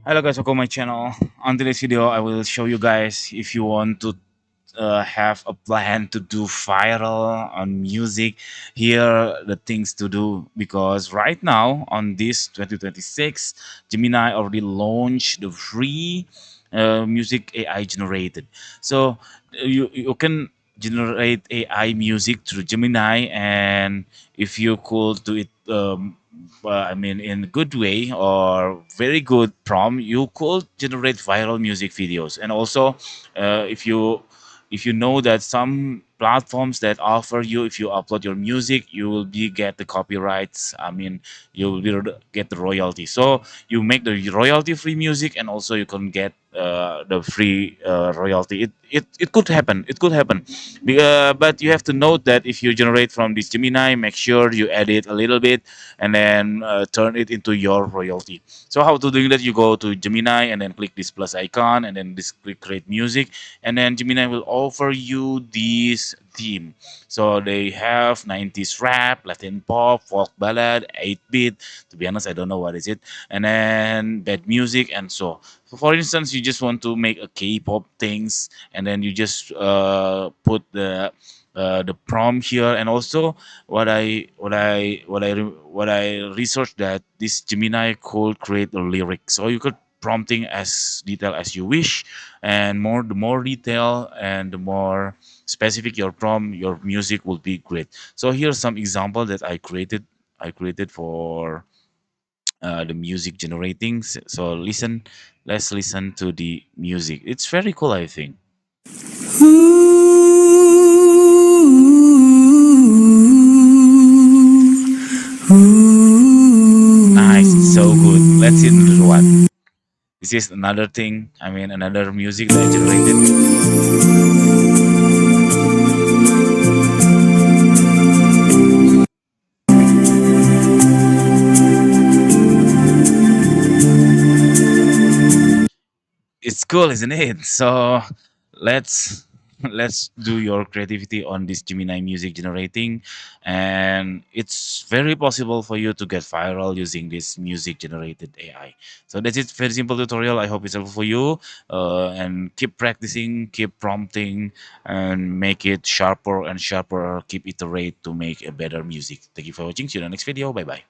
Hello guys, welcome to my channel. On today's video, I will show you guys if you want to have a plan to do viral on music. Here are the things to do because right now on this 2026, Gemini already launched the free music AI generated. So you can generate AI music through Gemini, and if you could do it I mean, in good way or very good prompt, you could generate viral music videos. And also, if you know that some platforms that offer you, if you upload your music, you will be get the copyrights. I mean, you will get the royalty. So you make the royalty free music, and also you can get the free royalty. It could happen. It could happen. But you have to note that if you generate from this Gemini, make sure you edit a little bit and then turn it into your royalty. So how to do that? You go to Gemini and then click this plus icon and then this click create music, and then Gemini will offer you this theme. So they have 90s rap, Latin pop, folk ballad, 8-bit. To be honest, I don't know what is it. And then bad music and so for instance, you just want to make a K-pop things, and then you just put the prompt here, and also what I researched that this Gemini could create a lyric, so you could prompting as detailed as you wish, and the more detail and the more specific your prompt, your music will be great. So here's some example that I created for the music generating. So let's listen to the music. It's very cool, I think. Nice, it's so good. Let's see another one. This is another thing. I mean, another music that I generated. It's cool, isn't it? So let's let's do your creativity on this Gemini music generating, and it's very possible for you to get viral using this music generated AI. So that's it. Very simple tutorial. I hope it's helpful for you. And keep practicing, keep prompting, and make it sharper and sharper. Keep iterate to make a better music. Thank you for watching. See you in the next video. Bye bye.